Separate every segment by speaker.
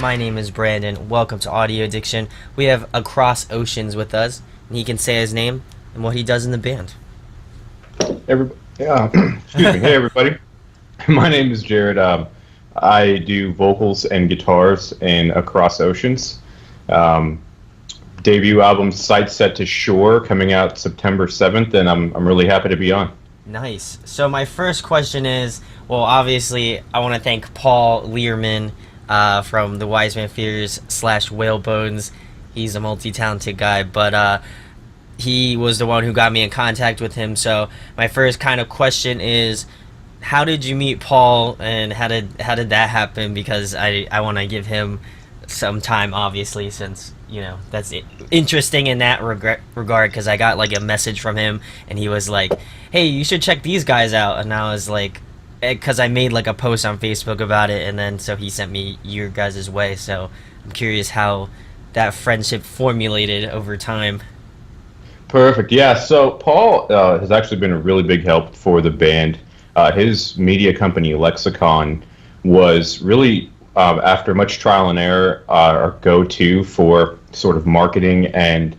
Speaker 1: My name is Brandon. Welcome to Audio Addiction. We have Across Oceans with us, and he can say his name and what he does in the band.
Speaker 2: Excuse me. Hey, everybody. My name is Jared. I do vocals and guitars in Across Oceans. Debut album Sight Set to Shore coming out September 7th, and I'm really happy to be on.
Speaker 1: Nice. So my first question is, well, obviously, I want to thank Paul Learman from the Wise Man Fears / Whalebones. He's a multi-talented guy, but he was the one who got me in contact with him. So my first kind of question is, how did you meet Paul, and how did that happen? Because I want to give him some time, obviously, since that's interesting in that regard. Because I got like a message from him, and he was like, "Hey, you should check these guys out," and I was like, because I made like a post on Facebook about it, and then so he sent me your guys' way. So I'm curious how that friendship formulated over time.
Speaker 2: Perfect. Yeah. So Paul has actually been a really big help for the band. His media company, Lexicon, was really, after much trial and error, our go-to for sort of marketing and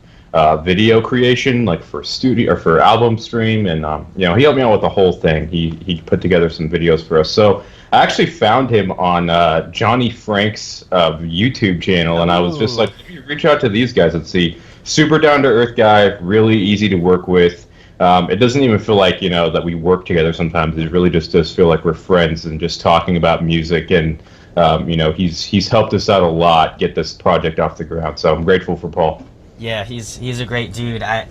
Speaker 2: video creation, like for studio or for album stream. And he helped me out with the whole thing. He put together some videos for us. So I actually found him on Johnny Frank's YouTube channel, and I was just like, let me reach out to these guys and see. Super down-to-earth guy, really easy to work with. It doesn't even feel like, that we work together sometimes. It really just does feel like we're friends and just talking about music. And, he's helped us out a lot get this project off the ground. So I'm grateful for Paul.
Speaker 1: Yeah, he's a great dude. I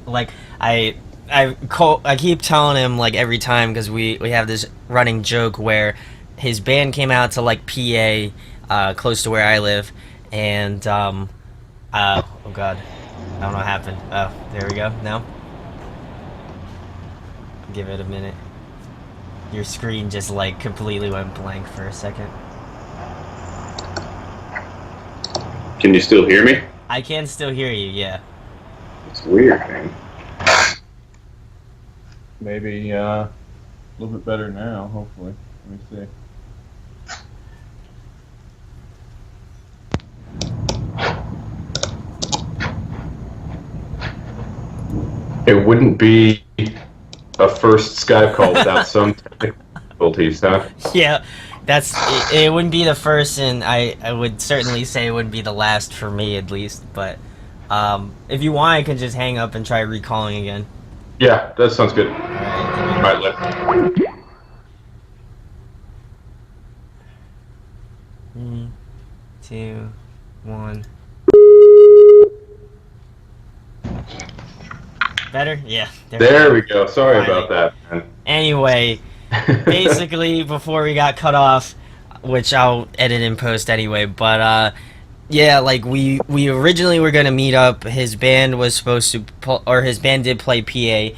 Speaker 1: keep telling him like every time, because we have this running joke where his band came out to like PA, close to where I live, and oh god, I don't know what happened. Oh, there we go. No. Give it a minute. Your screen just like completely went blank for a second.
Speaker 2: Can you still hear me?
Speaker 1: I can still hear you, yeah.
Speaker 2: It's weird, man. Maybe a little bit better now, hopefully. Let me see. It wouldn't be a first Skype call without some technical difficulties, huh?
Speaker 1: Yeah, it wouldn't be the first, and I would certainly say it wouldn't be the last for me, at least. But if you want, I can just hang up and try recalling again.
Speaker 2: Yeah, that sounds good.
Speaker 1: All right,
Speaker 2: let
Speaker 1: 3, 2, 1. Better? Yeah.
Speaker 2: There we go. Sorry about that, man.
Speaker 1: Anyway, basically, before we got cut off, which I'll edit in post anyway, but yeah, like we originally were gonna meet up. His band was supposed to, or his band did play PA,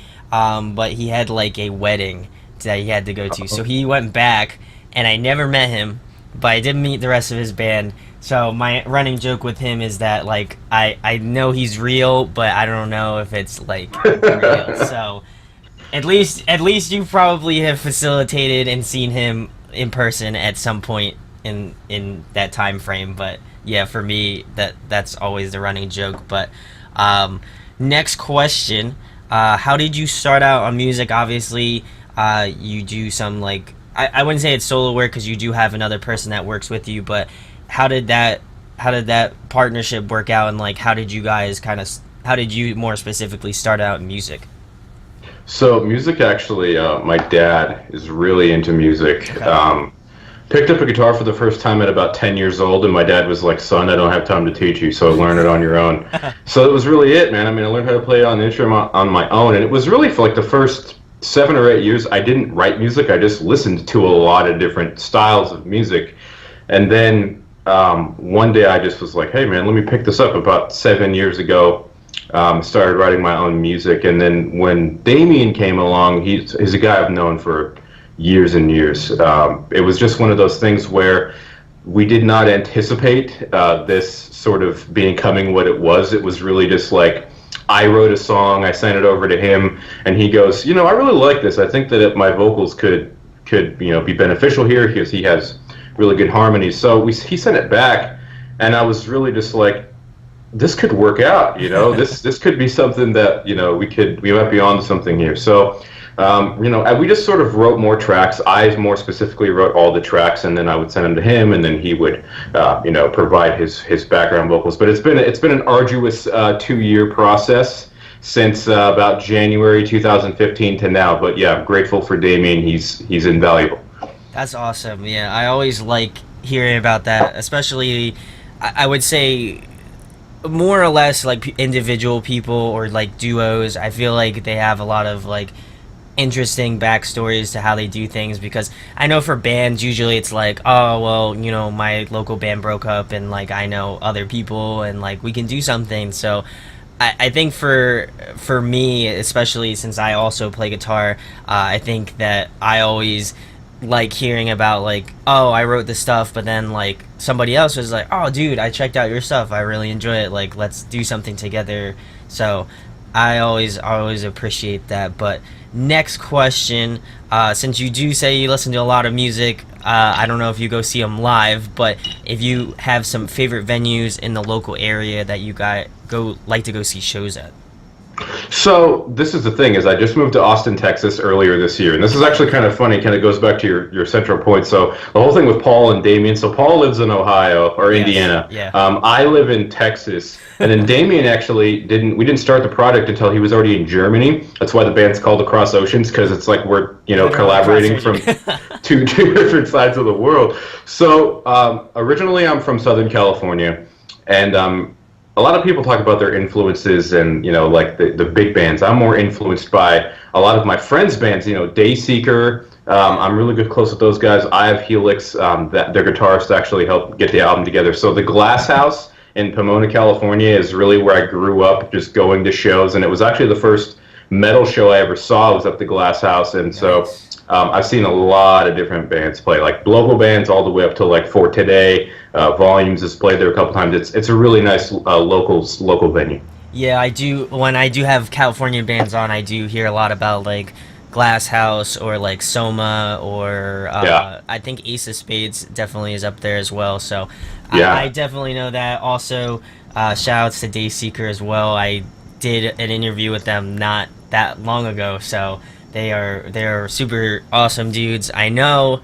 Speaker 1: but he had like a wedding that he had to go to, so he went back, and I never met him, but I did meet the rest of his band. So my running joke with him is that like I know he's real, but I don't know if it's like real. So at least you probably have facilitated and seen him in person at some point in that time frame. But yeah, for me that's always the running joke. But next question, how did you start out on music? Obviously, you do some like I wouldn't say it's solo work, because you do have another person that works with you, but how did that partnership work out, and like how did you more specifically start out in music?
Speaker 2: So music, actually, my dad is really into music.
Speaker 1: Okay.
Speaker 2: Picked up a guitar for the first time at about 10 years old, and my dad was like, "Son, I don't have time to teach you, so learn it on your own." So it was really it, man. I mean, I learned how to play on the instrument on my own, and it was really for like the first 7 or 8 years. I didn't write music. I just listened to a lot of different styles of music, and then one day I just was like, "Hey, man, let me pick this up." About 7 years ago, started writing my own music, and then when Damien came along, he's a guy I've known for years and years. It was just one of those things where we did not anticipate this sort of becoming what it was. It was really just like, I wrote a song, I sent it over to him, and he goes, I really like this. I think that my vocals could be beneficial here, because he has really good harmonies. So he sent it back, and I was really just like, this could work out, this could be something that we might be on to something here. So we just sort of wrote more tracks. I more specifically wrote all the tracks, and then I would send them to him, and then he would provide his background vocals. But it's been an arduous 2-year process since about January 2015 to now. But yeah, I'm grateful for Damien. He's invaluable.
Speaker 1: That's awesome. Yeah, I always like hearing about that, especially I would say more or less like individual people or like duos. I feel like they have a lot of like interesting backstories to how they do things, because I know for bands usually it's like, oh well, my local band broke up and like I know other people and like we can do something. So I think for me, especially since I also play guitar, I think that I always like hearing about like, oh, I wrote this stuff, but then like somebody else was like, oh dude, I checked out your stuff, I really enjoy it, like let's do something together. So I always appreciate that. But next question, since you do say you listen to a lot of music, I don't know if you go see them live, but if you have some favorite venues in the local area that you got go like to go see shows at.
Speaker 2: So this is the thing: is I just moved to Austin, Texas earlier this year, and this is actually kind of funny. Kind of goes back to your central point. So the whole thing with Paul and Damien. So Paul lives in Ohio or
Speaker 1: Yes.
Speaker 2: Indiana.
Speaker 1: Yeah.
Speaker 2: I live in Texas, and then Damien actually didn't. We didn't start the project until he was already in Germany. That's why the band's called Across Oceans, because it's like we're
Speaker 1: Literally
Speaker 2: collaborating from
Speaker 1: cross-region.
Speaker 2: two different sides of the world. So originally, I'm from Southern California, and a lot of people talk about their influences and like the big bands. I'm more influenced by a lot of my friends' bands. Dayseeker. I'm really good close with those guys. I have Helix. That their guitarist actually helped get the album together. So the Glass House in Pomona, California, is really where I grew up, just going to shows, and it was actually the first metal show I ever saw was at the Glass House, and so.
Speaker 1: Nice.
Speaker 2: I've seen a lot of different bands play, like local bands all the way up to like For Today. Volumes has played there a couple times. It's a really nice local venue.
Speaker 1: Yeah, I do. When I do have California bands on, I do hear a lot about like Glass House or like Soma or
Speaker 2: Yeah,
Speaker 1: I think Ace of Spades definitely is up there as well. So I
Speaker 2: yeah.
Speaker 1: definitely know that. Also, shout outs to Dayseeker as well. I did an interview with them not that long ago, so they are super awesome dudes. I know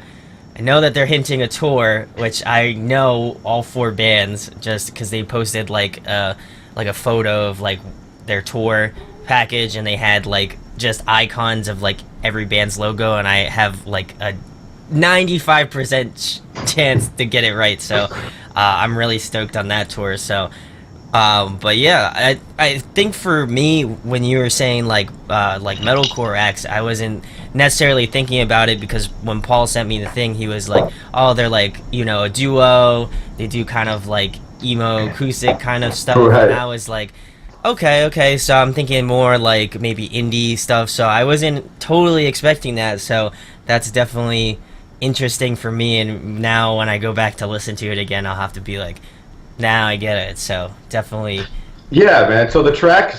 Speaker 1: that they're hinting a tour, which I know all four bands just because they posted like a photo of like their tour package, and they had like just icons of like every band's logo, and I have like a 95% chance to get it right. So I'm really stoked on that tour. So but yeah, I think for me, when you were saying like metalcore acts, I wasn't necessarily thinking about it, because when Paul sent me the thing, he was like, oh, they're like a duo. They do kind of like emo acoustic kind of stuff, and
Speaker 2: Right.
Speaker 1: I was like, okay. So I'm thinking more like maybe indie stuff. So I wasn't totally expecting that. So that's definitely interesting for me. And now when I go back to listen to it again, I'll have to be like, now I get it. So definitely,
Speaker 2: Yeah, man. So the track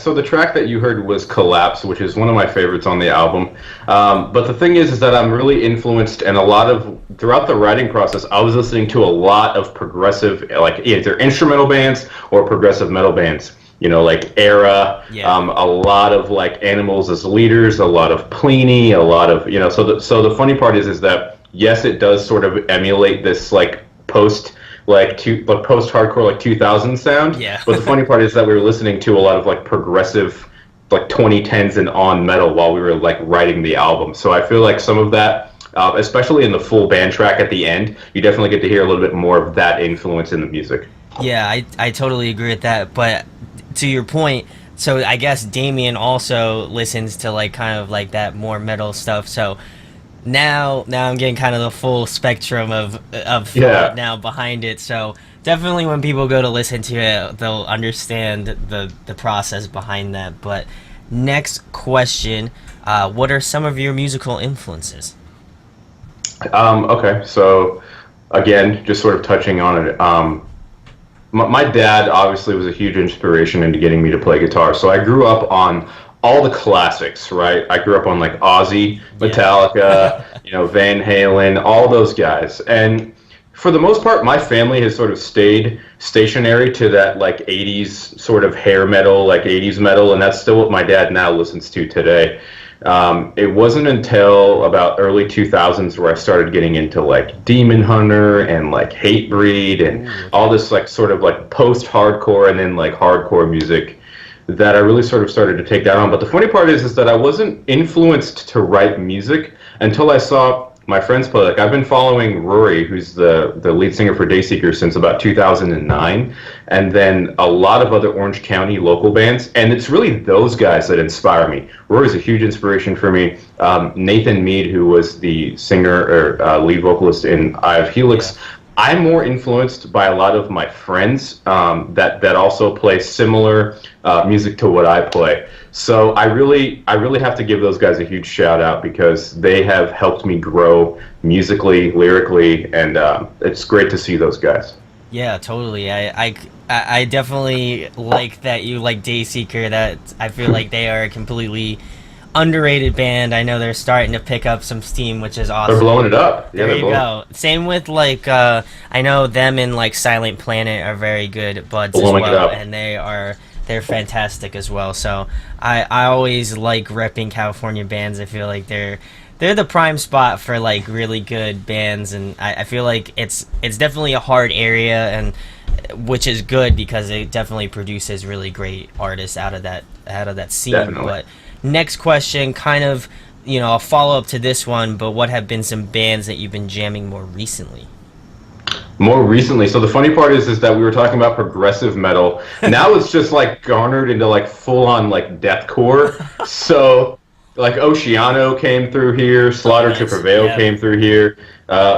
Speaker 2: that you heard was "Collapse," which is one of my favorites on the album. But the thing is that I'm really influenced, and a lot of throughout the writing process, I was listening to a lot of progressive, like either instrumental bands or progressive metal bands. Like Era,
Speaker 1: yeah,
Speaker 2: a lot of like Animals as Leaders, a lot of Pliny, a lot of So the funny part is that yes, it does sort of emulate this like post hardcore like 2000 sound.
Speaker 1: yeah,
Speaker 2: But the funny part is that we were listening to a lot of like progressive like 2010s and on metal while we were like writing the album. So I feel like some of that, especially in the full band track at the end, you definitely get to hear a little bit more of that influence in the music.
Speaker 1: yeah. I totally agree with that. But to your point, so I guess Damien also listens to like kind of like that more metal stuff. So now I'm getting kind of the full spectrum of thought
Speaker 2: Yeah.
Speaker 1: now behind it. So definitely when people go to listen to it, they'll understand the process behind that. But next question, what are some of your musical influences?
Speaker 2: Okay. So again, just sort of touching on it. My dad obviously was a huge inspiration into getting me to play guitar. So I grew up on all the classics, right? I grew up on like Ozzy,
Speaker 1: Yeah.
Speaker 2: Metallica, Van Halen, all those guys. And for the most part, my family has sort of stayed stationary to that like 80s sort of hair metal, like 80s metal, and that's still what my dad now listens to today. It wasn't until about early 2000s where I started getting into like Demon Hunter and like Hatebreed and
Speaker 1: Ooh,
Speaker 2: all
Speaker 1: okay.
Speaker 2: this like sort of like post-hardcore and then like hardcore music that I really sort of started to take that on. But the funny part is that I wasn't influenced to write music until I saw my friends play. Like I've been following Rory, who's the lead singer for Dayseeker, since about 2009, and then a lot of other Orange County local bands. And it's really those guys that inspire me. Rory's a huge inspiration for me. Nathan Mead, who was the singer or lead vocalist in Eye of
Speaker 1: Yeah.
Speaker 2: Helix, I'm more influenced by a lot of my friends that also play similar music to what I play. So I really have to give those guys a huge shout out because they have helped me grow musically, lyrically, and it's great to see those guys.
Speaker 1: Yeah, totally. I definitely like that you like Dayseeker. That I feel like they are a completely underrated band. I know they're starting to pick up some steam, which is
Speaker 2: They're
Speaker 1: awesome.
Speaker 2: blowing it up. Yeah,
Speaker 1: There
Speaker 2: they're
Speaker 1: you
Speaker 2: blowing
Speaker 1: go. Same with like I know them and like Silent Planet are very good buds as
Speaker 2: blowing it
Speaker 1: well,
Speaker 2: up.
Speaker 1: and they're fantastic as well. So I always like repping California bands. I feel like they're the prime spot for like really good bands, and I feel like it's definitely a hard area, and which is good because it definitely produces really great artists out of that scene.
Speaker 2: Definitely.
Speaker 1: But next question, kind of, a follow up to this one, but what have been some bands that you've been jamming more recently?
Speaker 2: More recently, so the funny part is that we were talking about progressive metal. Now it's just like garnered into like full on like deathcore. So like Oceano came through here,
Speaker 1: Oh,
Speaker 2: Slaughter to
Speaker 1: nice.
Speaker 2: Prevail
Speaker 1: Yeah.
Speaker 2: came through here,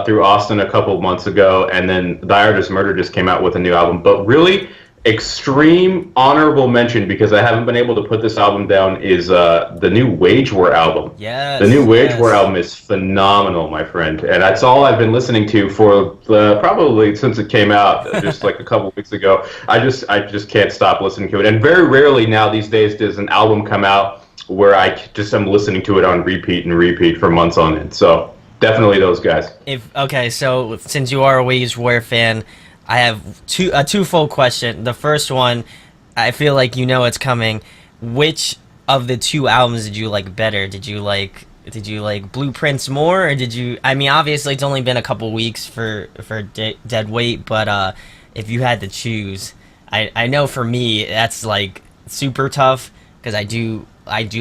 Speaker 2: through Austin a couple months ago, and then Thy Artist Murder just came out with a new album. But really, extreme honorable mention because I haven't been able to put this album down is the new Wage War album. The new
Speaker 1: Yes.
Speaker 2: Wage War
Speaker 1: Yes.
Speaker 2: album is phenomenal, my friend, and that's all I've been listening to for probably since it came out, just like a couple weeks ago. I just can't stop listening to it, and very rarely now these days does an album come out where I just am listening to it on repeat and repeat for months on end. So definitely those guys.
Speaker 1: If okay, so since you are a Wage War fan, I have a twofold question. The first one, I feel like you know it's coming. Which of the two albums did you like better? Did you like Blueprints more, or did you? I mean, obviously it's only been a couple weeks for Dead Weight, but if you had to choose, I know for me that's like super tough because I do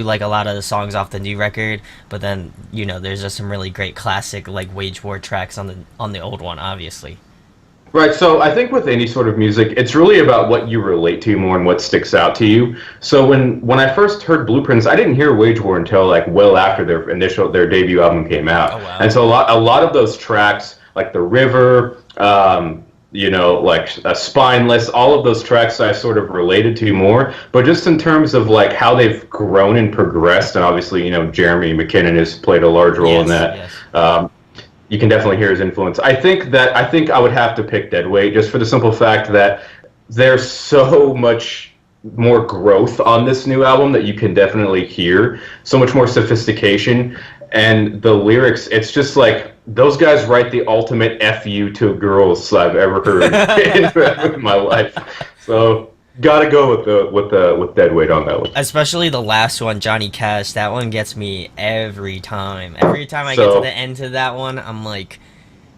Speaker 1: like a lot of the songs off the new record, but then there's just some really great classic like Wage War tracks on the old one, obviously.
Speaker 2: Right, so I think with any sort of music, it's really about what you relate to more and what sticks out to you. So when I first heard Blueprints, I didn't hear Wage War until like well after their debut album came
Speaker 1: Oh
Speaker 2: out,
Speaker 1: wow.
Speaker 2: and so a lot of those tracks, like The River, like Spineless, all of those tracks I sort of related to more. But just in terms of like how they've grown and progressed, and obviously Jeremy McKinnon has played a large role in
Speaker 1: Yes,
Speaker 2: that.
Speaker 1: yes.
Speaker 2: You can definitely hear his influence. I think I would have to pick Deadweight just for the simple fact that there's so much more growth on this new album that you can definitely hear. So much more sophistication, and the lyrics. It's just like those guys write the ultimate "fu" to girls I've ever heard in my life. So gotta go with Deadweight on that one.
Speaker 1: Especially the last one, Johnny Cash. That one gets me every time. Every time I get to the
Speaker 2: So
Speaker 1: end of that one, I'm like,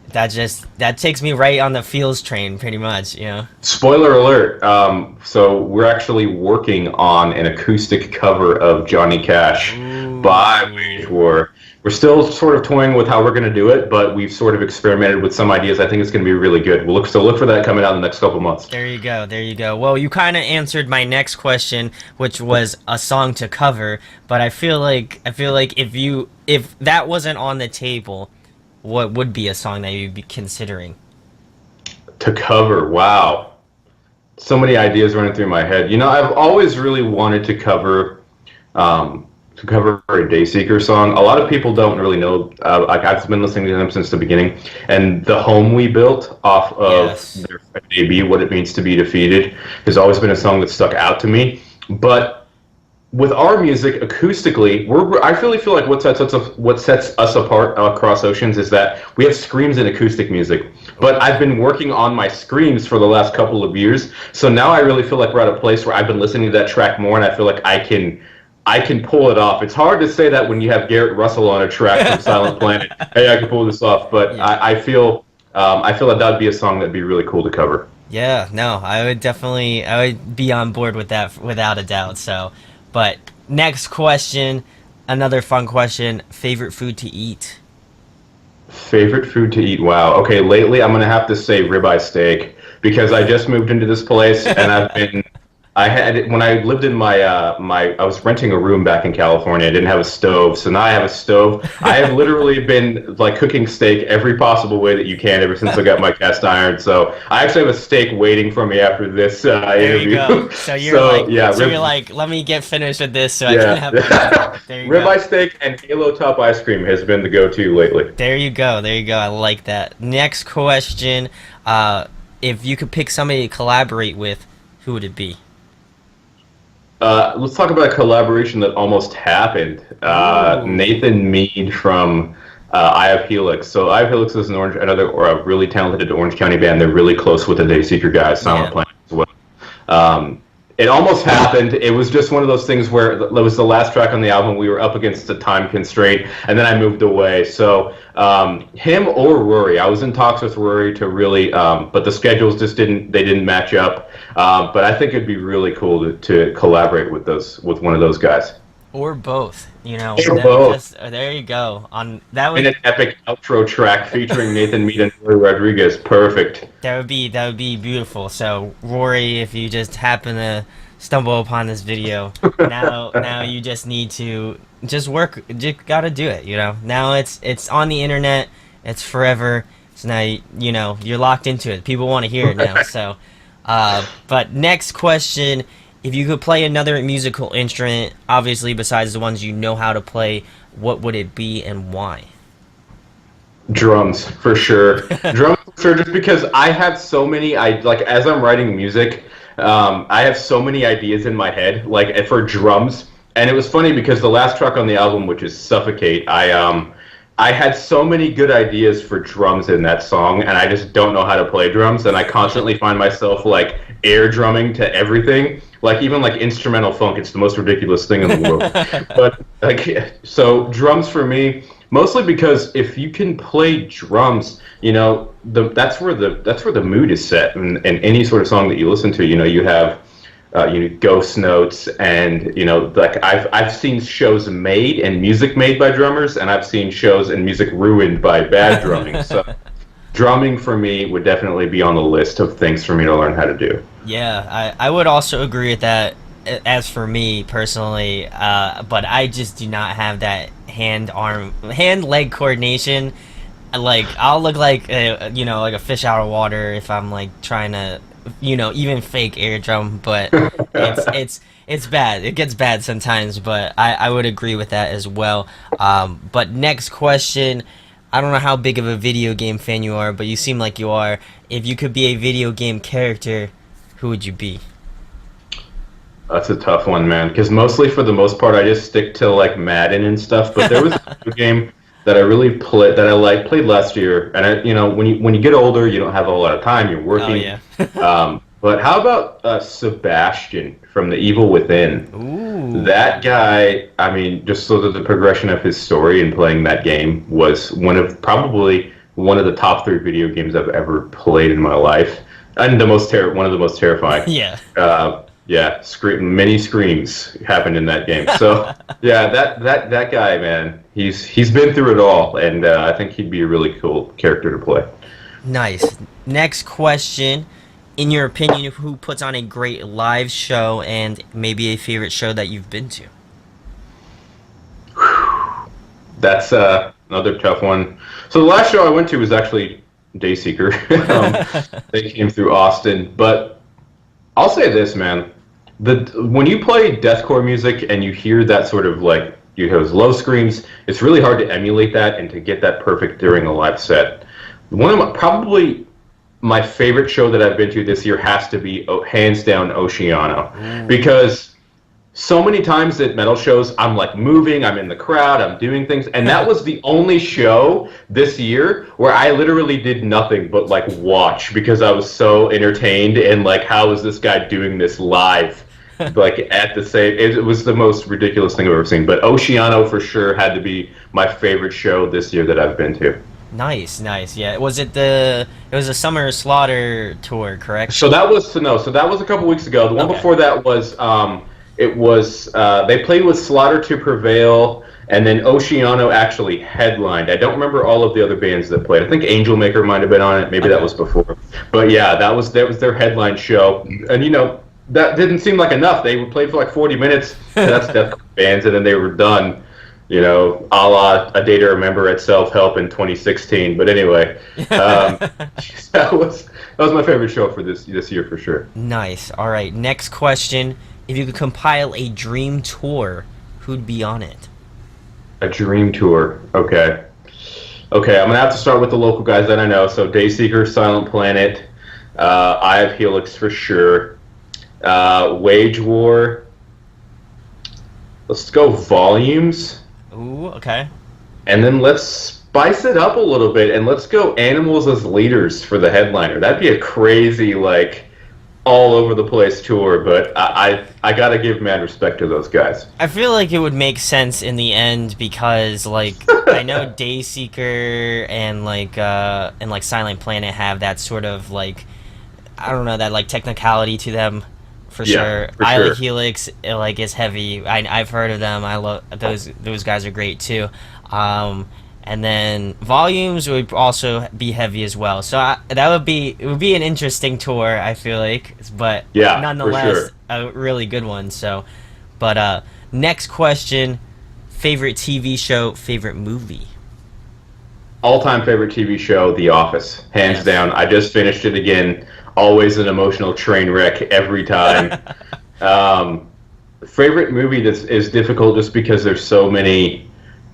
Speaker 1: that takes me right on the feels train, pretty much.
Speaker 2: spoiler alert. So we're actually working on an acoustic cover of Johnny Cash by Wage
Speaker 1: Ooh.
Speaker 2: War. We're still sort of toying with how we're going to do it, but we've sort of experimented with some ideas. I think it's going to be really good. We'll look for that coming out in the next couple months.
Speaker 1: There you go. There you go. Well, you kind of answered my next question, which was a song to cover. But I feel like if that wasn't on the table, what would be a song that you'd be considering?
Speaker 2: To cover, wow, so many ideas running through my head. I've always really wanted to cover a Dayseeker song. A lot of people don't really know. Like I've been listening to them since the beginning, and the home we built off of
Speaker 1: Yes.
Speaker 2: their debut, "What It Means to Be Defeated," has always been a song that stuck out to me. But with our music acoustically, I really feel like what sets us apart across oceans is that we have screams in acoustic music. But I've been working on my screams for the last couple of years, so now I really feel like we're at a place where I've been listening to that track more, and I feel like I can pull it off. It's hard to say that when you have Garrett Russell on a track from Silent Planet. Hey, I can pull this off, but
Speaker 1: Yeah.
Speaker 2: I feel that that'd be a song that'd be really cool to cover.
Speaker 1: Yeah, no, I would be on board with that without a doubt. So, but next question, another fun question: favorite food to eat?
Speaker 2: Favorite food to eat? Wow. Okay, lately I'm gonna have to say ribeye steak because I just moved into this place and I had when I lived in I was renting a room back in California. I didn't have a stove, so now I have a stove. I have literally been like cooking steak every possible way that you can ever since I got my cast iron. So I actually have a steak waiting for me after this
Speaker 1: There you go.
Speaker 2: interview.
Speaker 1: So
Speaker 2: So yeah,
Speaker 1: you're like, let me get finished with this so I can
Speaker 2: yeah,
Speaker 1: have my. There you go.
Speaker 2: ribeye steak and Halo Top ice cream has been the go-to lately.
Speaker 1: There you go. There you go. I like that. Next question: if you could pick somebody to collaborate with, who would it be?
Speaker 2: Let's talk about a collaboration that almost happened.
Speaker 1: Ooh.
Speaker 2: Nathan Mead from I Have Helix. So I Have Helix is another or a really talented Orange County band. They're really close with the Dayseeker guys, Silent
Speaker 1: Yeah.
Speaker 2: Planet as well. Um, it almost happened. It was just one of those things where it was the last track on the album. We were up against a time constraint, and then I moved away. So him or Rory, I was in talks with Rory to really, but the schedules just didn't match up. But I think it'd be really cool to collaborate with one of those guys.
Speaker 1: Or both. You know,
Speaker 2: Or
Speaker 1: that
Speaker 2: both.
Speaker 1: just there you go. On that
Speaker 2: In
Speaker 1: would
Speaker 2: an epic outro track featuring Nathan Mead and Rory Rodriguez. Perfect.
Speaker 1: that would be beautiful. So Rory, if you just happen to stumble upon this video, now you just need to just work. Just gotta do it. You know. Now it's on the internet. It's forever. So now you know you're locked into it. People want to hear it now. So, but next question. If you could play another musical instrument, obviously besides the ones you know how to play, what would it be and why?
Speaker 2: Drums for sure. Drums for sure. Just because I have so many, I like as I'm writing music, I have so many ideas in my head, like for drums. And it was funny because the last track on the album, which is "Suffocate," I had so many good ideas for drums in that song, and I just don't know how to play drums, and I constantly find myself like air drumming to everything, like even like instrumental funk. It's the most ridiculous thing in the world. But like, so drums for me, mostly because if you can play drums, you know, that's where the mood is set, and any sort of song that you listen to, you know, you have ghost notes, and you know, like I've seen shows made and music made by drummers, and I've seen shows and music ruined by bad drumming. So drumming for me would definitely be on the list of things for me to learn how to do.
Speaker 1: Yeah, I would also agree with that. As for me personally, but I just do not have that hand leg coordination. Like I'll look like you know, like a fish out of water if I'm like trying to, you know, even fake air drum. But it's bad. It gets bad sometimes. But I would agree with that as well. But next question. I don't know how big of a video game fan you are, but you seem like you are. If you could be a video game character, who would you be?
Speaker 2: That's a tough one, man. Because mostly, for the most part, I just stick to like Madden and stuff. But there was a video game that I really played that I like played last year, and you know, when you get older, you don't have a lot of time. You're
Speaker 1: Oh
Speaker 2: working.
Speaker 1: yeah.
Speaker 2: But how about Sebastian from The Evil Within?
Speaker 1: Ooh.
Speaker 2: That guy, I mean, just so that the progression of his story in playing that game was probably one of the top three video games I've ever played in my life, and one of the most terrifying.
Speaker 1: Yeah.
Speaker 2: Yeah, many screams happened in that game. So yeah, that guy, man, he's been through it all, and I think he'd be a really cool character to play.
Speaker 1: Nice. Next question. In your opinion, who puts on a great live show and maybe a favorite show that you've been to?
Speaker 2: That's another tough one. So the last show I went to was actually Dayseeker. They came through Austin, but I'll say this, man. When you play deathcore music and you hear that sort of like you hear those low screams, it's really hard to emulate that and to get that perfect during a live set. Probably my favorite show that I've been to this year has to be hands down Oceano, because so many times at metal shows, I'm like moving, I'm in the crowd, I'm doing things, and that was the only show this year where I literally did nothing but like watch because I was so entertained and like, how is this guy doing this live? Like at the same, it was the most ridiculous thing I've ever seen. But Oceano for sure had to be my favorite show this year that I've been to.
Speaker 1: Nice, nice. Yeah, was it the? It was a Summer Slaughter tour, correct?
Speaker 2: So that was no. So that was a couple weeks ago. The one
Speaker 1: Okay.
Speaker 2: before that was it was they played with Slaughter to Prevail, and then Oceano actually headlined. I don't remember all of the other bands that played. I think Angel Maker might have been on it. Maybe that
Speaker 1: Okay.
Speaker 2: was before. But yeah, that was their headline show. And that didn't seem like enough. They played for like 40 minutes. That's death bands, and then they were done. A la A Day to Remember at Self Help in 2016. But anyway, um, that was my favorite show for this year for sure.
Speaker 1: Nice. All right. Next question: if you could compile a dream tour, who'd be on it?
Speaker 2: A dream tour. Okay. Okay, I'm gonna have to start with the local guys that I know. So Dayseeker, Silent Planet, Eye of Helix for sure. Wage War. Let's go Volumes.
Speaker 1: Ooh. Okay.
Speaker 2: And then let's spice it up a little bit and let's go Animals as Leaders for the headliner. That'd be a crazy, like, all over the place tour, but I gotta give mad respect to those guys.
Speaker 1: I feel like it would make sense in the end because, like, I know Dayseeker and like Silent Planet have that sort of like, I don't know, that like technicality to them, for
Speaker 2: Yeah,
Speaker 1: sure.
Speaker 2: for
Speaker 1: Isla
Speaker 2: sure.
Speaker 1: Helix, like, is heavy. I've heard of them. I love those guys are great too. Um, and then Volumes would also be heavy as well. So that would be it would be an interesting tour. I feel like, but
Speaker 2: Yeah, for
Speaker 1: nonetheless
Speaker 2: sure.
Speaker 1: a really good one. So, but next question: favorite TV show, favorite movie?
Speaker 2: All-time favorite TV show, The Office, hands
Speaker 1: Yes.
Speaker 2: down. I just finished it again. Always an emotional train wreck every time. Um, Favorite movie that is difficult just because there's so many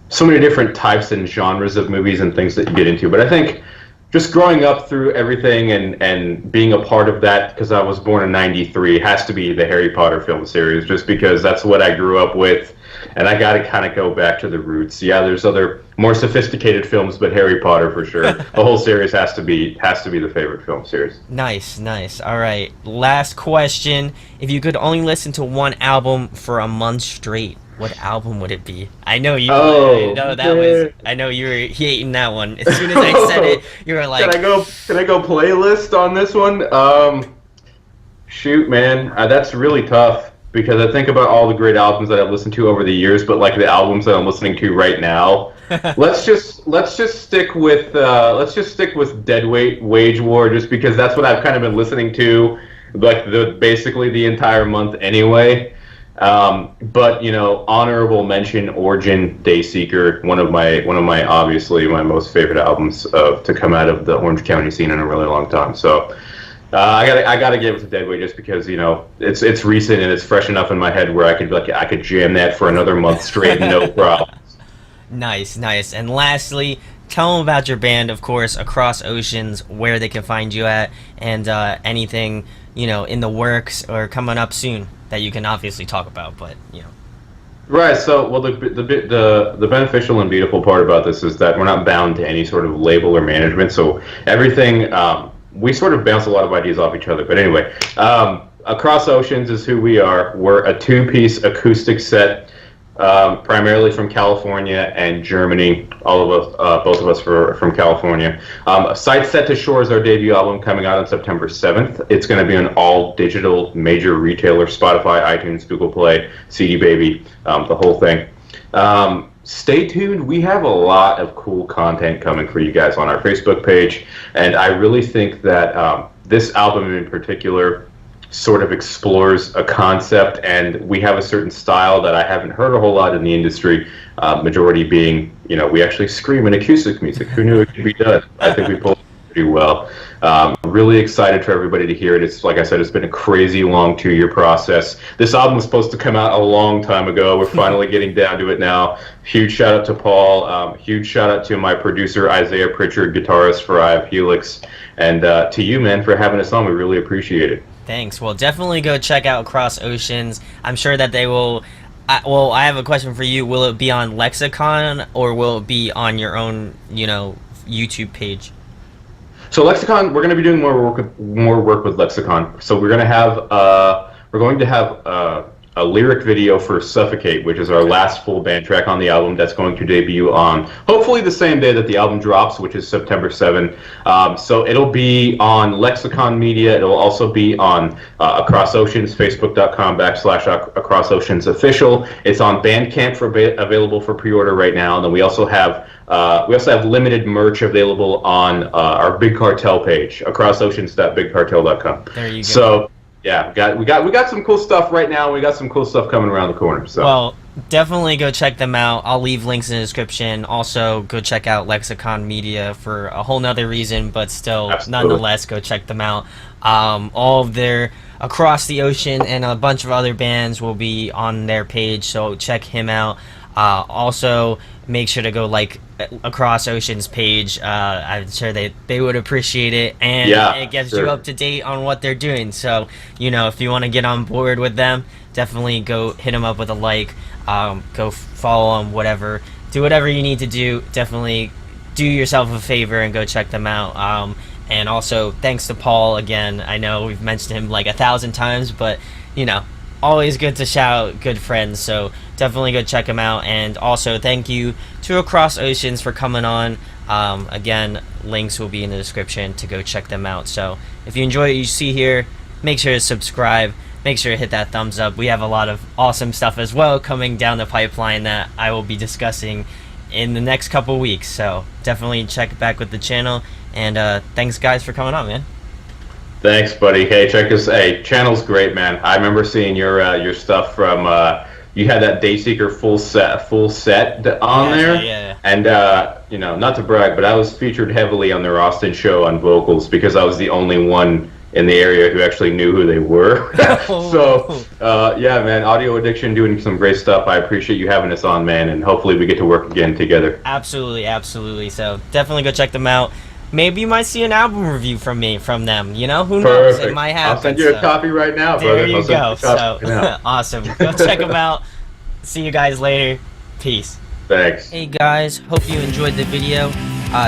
Speaker 2: different types and genres of movies and things that you get into. But I think just growing up through everything and being a part of that, because I was born in '93, has to be the Harry Potter film series, just because that's what I grew up with, and I got to kind of go back to the roots. Yeah, there's other more sophisticated films, but Harry Potter for sure. The whole series has to be the favorite film series.
Speaker 1: Nice, nice. All right. Last question. If you could only listen to one album for a month straight, what album would it be? I know you. I
Speaker 2: Oh,
Speaker 1: know that was.
Speaker 2: man.
Speaker 1: I know you were hating that one. As soon as I said it, you were
Speaker 2: Can
Speaker 1: like,
Speaker 2: I go? Can I go playlist on this one? Shoot, man, that's really tough because I think about all the great albums that I've listened to over the years, but like the albums that I'm listening to right now, let's just stick with Deadweight Wage War, just because that's what I've kind of been listening to, like basically the entire month anyway. But honorable mention, Origin, Dayseeker, one of my obviously my most favorite albums to come out of the Orange County scene in a really long time. So I gotta give it to Deadweight just because it's recent and it's fresh enough in my head where I could jam that for another month straight, no problem.
Speaker 1: nice, nice. And lastly, tell them about your band, of course, Across Oceans, where they can find you at, and anything in the works or coming up soon that you can obviously talk about. But
Speaker 2: Right. So, well, the beneficial and beautiful part about this is that we're not bound to any sort of label or management. So everything we sort of bounce a lot of ideas off each other. But anyway, Across Oceans is who we are. We're a two-piece acoustic set, primarily from California and Germany. All of us, both of us, from California. Sight Set to Shore is our debut album coming out on September 7th. It's going to be on all digital major retailer: Spotify, iTunes, Google Play, CD Baby, the whole thing. Stay tuned. We have a lot of cool content coming for you guys on our Facebook page, and I really think that this album in particular sort of explores a concept, and we have a certain style that I haven't heard a whole lot in the industry, majority being, we actually scream in acoustic music. Who knew it could be done? I think we pulled it pretty well. Really excited for everybody to hear it. It's, like I said, it's been a crazy long 2-year process. This album was supposed to come out a long time ago. We're finally getting down to it now. Huge shout out to Paul. Huge shout out to my producer, Isaiah Pritchard, guitarist for Eye of Helix. And to you, man, for having us on. We really appreciate it.
Speaker 1: Thanks. Well, definitely go check out Across Oceans. I'm sure that they will. Well, I have a question for you. Will it be on Lexicon or will it be on your own, YouTube page?
Speaker 2: So Lexicon, we're going to be doing more work with Lexicon. So we're going to have a lyric video for Suffocate, which is our last full band track on the album. That's going to debut on hopefully the same day that the album drops, which is September 7th. So it'll be on Lexicon Media. It'll also be on Across Oceans, Facebook.com/Across Oceans Official. It's on Bandcamp available for pre-order right now, and then we also have limited merch available on our Big Cartel page, acrossoceans.bigcartel.com.
Speaker 1: There you go.
Speaker 2: So yeah, we got some cool stuff right now. We got some cool stuff coming around the corner. So
Speaker 1: Well, definitely go check them out. I'll leave links in the description. Also, go check out Lexicon Media for a whole nother reason, but still,
Speaker 2: Absolutely.
Speaker 1: nonetheless, go check them out. All of their Across the Ocean and a bunch of other bands will be on their page, so check him out. Also, make sure to go like Across Ocean's page. I'm sure they would appreciate it, and
Speaker 2: Yeah,
Speaker 1: it gets
Speaker 2: sure.
Speaker 1: you up to date on what they're doing. So, if you want to get on board with them, definitely go hit them up with a like. Go follow them, whatever. Do whatever you need to do. Definitely do yourself a favor and go check them out. And also, thanks to Paul again. I know we've mentioned him like 1,000 times, but always good to shout good friends, so definitely go check them out. And also thank you to Across Oceans for coming on. Again, links will be in the description to go check them out. So if you enjoy what you see here, make sure to subscribe, make sure to hit that thumbs up. We have a lot of awesome stuff as well coming down the pipeline that I will be discussing in the next couple weeks, so definitely check back with the channel. And thanks guys for coming on, man.
Speaker 2: Thanks, buddy. Hey, check us. Hey, channel's great, man. I remember seeing your stuff from. You had that Dayseeker full set on there,
Speaker 1: yeah.
Speaker 2: and not to brag, but I was featured heavily on their Austin show on vocals because I was the only one in the area who actually knew who they were. So, yeah, man, Audio Addiction doing some great stuff. I appreciate you having us on, man, and hopefully we get to work again together.
Speaker 1: Absolutely. So definitely go check them out. Maybe you might see an album review from them. Who knows?
Speaker 2: Perfect.
Speaker 1: It might happen.
Speaker 2: I'll send you a copy right now, brother.
Speaker 1: There you go. So
Speaker 2: Now.
Speaker 1: awesome. Go check them out. See you guys later. Peace.
Speaker 2: Thanks.
Speaker 1: Hey guys, hope you enjoyed the video.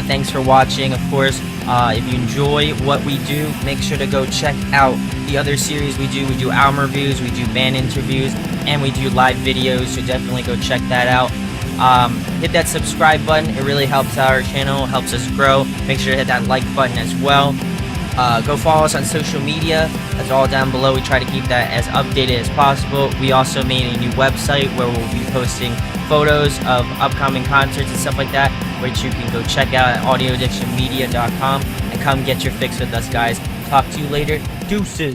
Speaker 1: Thanks for watching. Of course, if you enjoy what we do, make sure to go check out the other series we do. We do album reviews, we do band interviews, and we do live videos, so definitely go check that out. Hit that subscribe button. It really helps out our channel, helps us grow. Make sure to hit that like button as well. Go follow us on social media. That's all down below. We try to keep that as updated as possible. We also made a new website where we'll be posting photos of upcoming concerts and stuff like that, which you can go check out at audioaddictionmedia.com and come get your fix with us, guys. Talk to you later. Deuces.